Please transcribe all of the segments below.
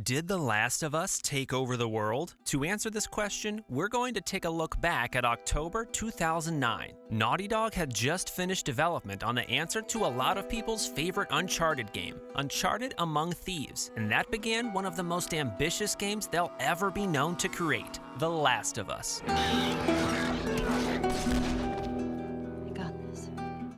Did The Last of Us take over the world? To answer this question, we're going to take a look back at October 2009. Naughty Dog had just finished development on the answer to a lot of people's favorite Uncharted game, Uncharted Among Thieves, and that began one of the most ambitious games they'll ever be known to create, The Last of Us.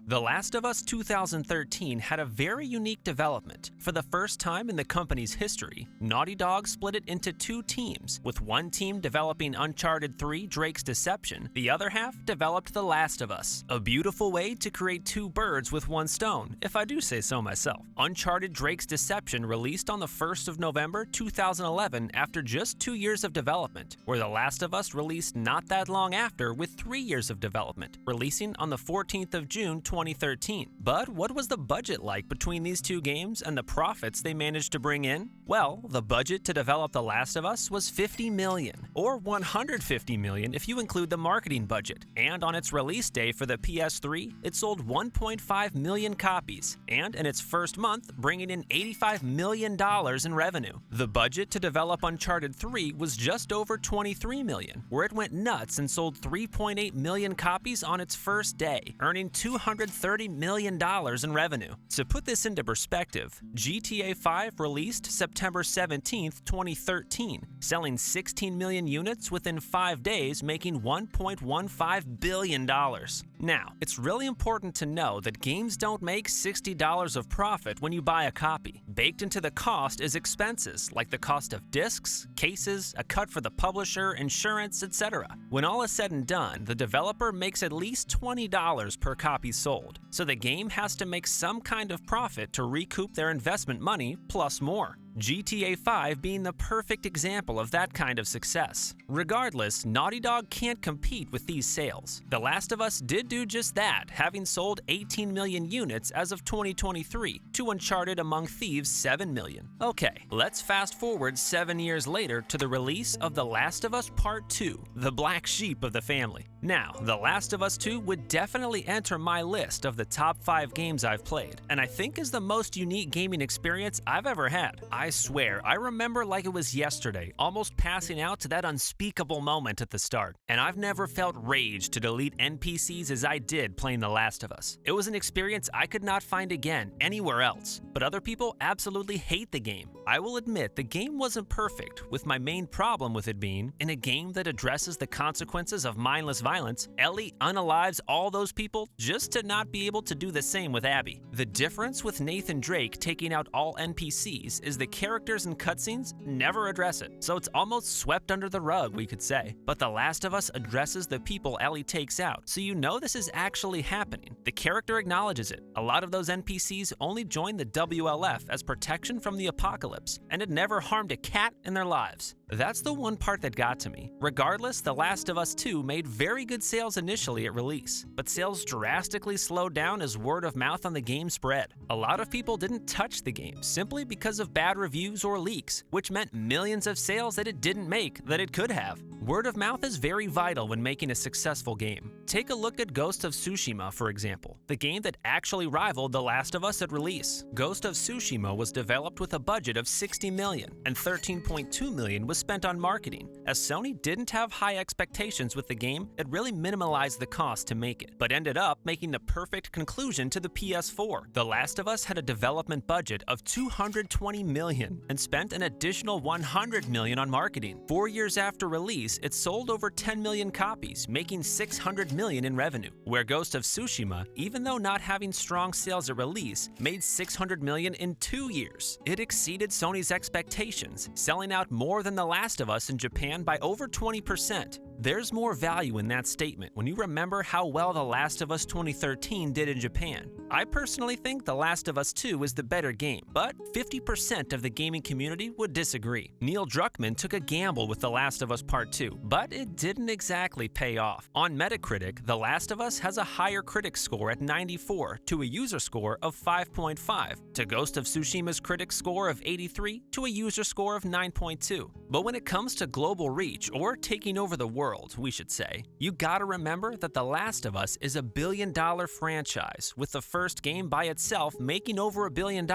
The Last of Us 2013 had a very unique development. For the first time in the company's history, Naughty Dog split it into two teams, with one team developing Uncharted 3: Drake's Deception, the other half developed The Last of Us. A beautiful way to create two birds with one stone, if I do say so myself. Uncharted Drake's Deception released on the 1st of November 2011 after just 2 years of development, where The Last of Us released not that long after with 3 years of development, releasing on the 14th of June 2013. But what was the budget like between these two games and the profits they managed to bring in? Well, the budget to develop The Last of Us was $50 million, or $150 million if you include the marketing budget. And on its release day for the PS3, it sold 1.5 million copies, and in its first month, bringing in $85 million in revenue. The budget to develop Uncharted 3 was just over $23 million, where it went nuts and sold 3.8 million copies on its first day, earning $230 million in revenue. To put this into perspective, GTA 5 released September 17, 2013, selling 16 million units within 5 days, making $1.15 billion. Now, it's really important to know that games don't make $60 of profit when you buy a copy. Baked into the cost is expenses, like the cost of discs, cases, a cut for the publisher, insurance, etc. When all is said and done, the developer makes at least $20 per copy sold, so the game has to make some kind of profit to recoup their investment money plus more. GTA 5 being the perfect example of that kind of success. Regardless, Naughty Dog can't compete with these sales. The Last of Us did do just that, having sold 18 million units as of 2023 to Uncharted Among Thieves 7 million. Okay, let's fast forward 7 years later to the release of The Last of Us Part 2, the black sheep of the family. Now, The Last of Us 2 would definitely enter my list of the top 5 games I've played, and I think is the most unique gaming experience I've ever had. I swear, I remember like it was yesterday, almost passing out to that unspeakable moment at the start. And I've never felt rage to delete NPCs as I did playing The Last of Us. It was an experience I could not find again anywhere else. But other people absolutely hate the game. I will admit the game wasn't perfect, with my main problem with it being, in a game that addresses the consequences of mindless violence, Ellie unalives all those people just to not be able to do the same with Abby. The difference with Nathan Drake taking out all NPCs is the characters and cutscenes never address it, so it's almost swept under the rug, we could say. But The Last of Us addresses the people Ellie takes out, so you know this is actually happening. The character acknowledges it. A lot of those NPCs only joined the WLF as protection from the apocalypse, and it never harmed a cat in their lives. That's the one part that got to me. Regardless, The Last of Us 2 made very good sales initially at release, but sales drastically slowed down as word of mouth on the game spread. A lot of people didn't touch the game simply because of bad reviews or leaks, which meant millions of sales that it didn't make that it could have. Word of mouth is very vital when making a successful game. Take a look at Ghost of Tsushima, for example, the game that actually rivaled The Last of Us at release. Ghost of Tsushima was developed with a budget of $60 million, and $13.2 million was spent on marketing. As Sony didn't have high expectations with the game, it really minimalized the cost to make it, but ended up making the perfect conclusion to the PS4. The Last of Us had a development budget of $220 million and spent an additional $100 million on marketing. 4 years after release, it sold over 10 million copies, making $600 million in revenue, where Ghost of Tsushima, even though not having strong sales at release, made $600 million in 2 years. It exceeded Sony's expectations, selling out more than The Last of Us in Japan by over 20%. There's more value in that statement when you remember how well The Last of Us 2013 did in Japan. I personally think The Last of Us 2 is the better game, but 50% of the gaming community would disagree. Neil Druckmann took a gamble with The Last of Us Part 2, but it didn't exactly pay off. On Metacritic, The Last of Us has a higher critic score at 94 to a user score of 5.5, to Ghost of Tsushima's critic score of 83 to a user score of 9.2. But when it comes to global reach or taking over the world, world, we should say, you gotta remember that The Last of Us is a billion-dollar franchise, with the first game by itself making over $1 billion.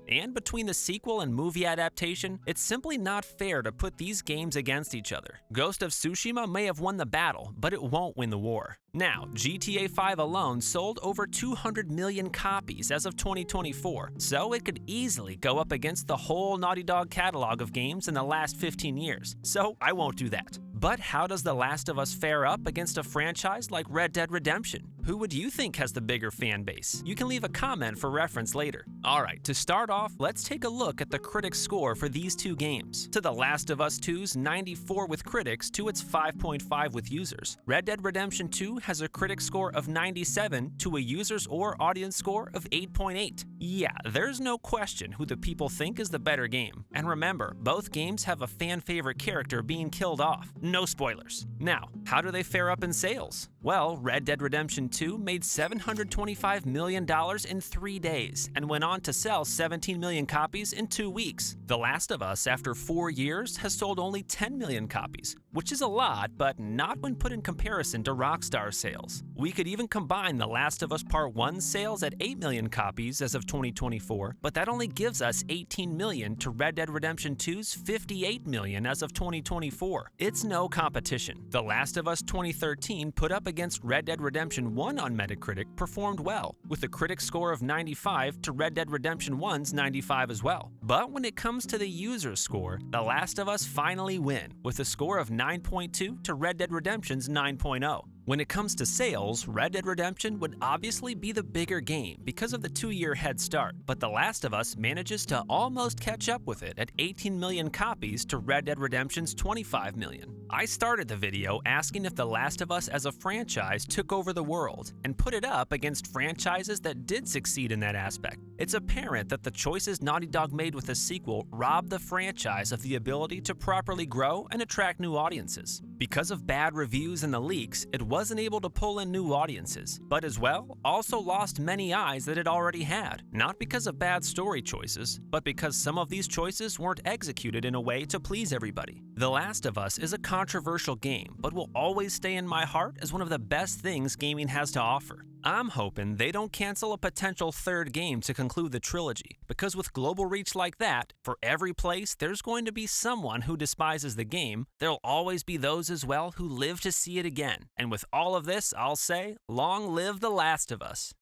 And between the sequel and movie adaptation, it's simply not fair to put these games against each other. Ghost of Tsushima may have won the battle, but it won't win the war. Now, GTA 5 alone sold over 200 million copies as of 2024, so it could easily go up against the whole Naughty Dog catalog of games in the last 15 years, so I won't do that. But how does The Last of Us fare up against a franchise like Red Dead Redemption? Who would you think has the bigger fan base? You can leave a comment for reference later. Alright, to start off, let's take a look at the critics' score for these two games. To The Last of Us 2's 94 with critics to its 5.5 with users. Red Dead Redemption 2 has a critic score of 97 to a user's or audience score of 8.8. Yeah, there's no question who the people think is the better game. And remember, both games have a fan-favorite character being killed off. No spoilers. Now, how do they fare up in sales? Well, Red Dead Redemption 2 made $725 million in 3 days and went on to sell 17 million copies in 2 weeks. The Last of Us, after 4 years, has sold only 10 million copies, which is a lot, but not when put in comparison to Rockstar sales. We could even combine The Last of Us Part 1 sales at 8 million copies as of 2024, but that only gives us 18 million to Red Dead Redemption 2's 58 million as of 2024. It's no competition. The Last of Us 2013 put up against Red Dead Redemption 1 on Metacritic performed well, with a critic score of 95 to Red Dead Redemption 1's 95 as well. But when it comes to the user score, The Last of Us finally win, with a score of 9.2 to Red Dead Redemption's 9.0. When it comes to sales, Red Dead Redemption would obviously be the bigger game because of the 2-year head start, but The Last of Us manages to almost catch up with it at 18 million copies to Red Dead Redemption's 25 million. I started the video asking if The Last of Us as a franchise took over the world, and put it up against franchises that did succeed in that aspect. It's apparent that the choices Naughty Dog made with the sequel robbed the franchise of the ability to properly grow and attract new audiences. Because of bad reviews and the leaks, it wasn't able to pull in new audiences, but as well, also lost many eyes that it already had, not because of bad story choices, but because some of these choices weren't executed in a way to please everybody. The Last of Us is a controversial game, but will always stay in my heart as one of the best things gaming has to offer. I'm hoping they don't cancel a potential third game to conclude the trilogy, because with global reach like that, for every place there's going to be someone who despises the game, there'll always be those as well who live to see it again. And with all of this, I'll say, long live The Last of Us.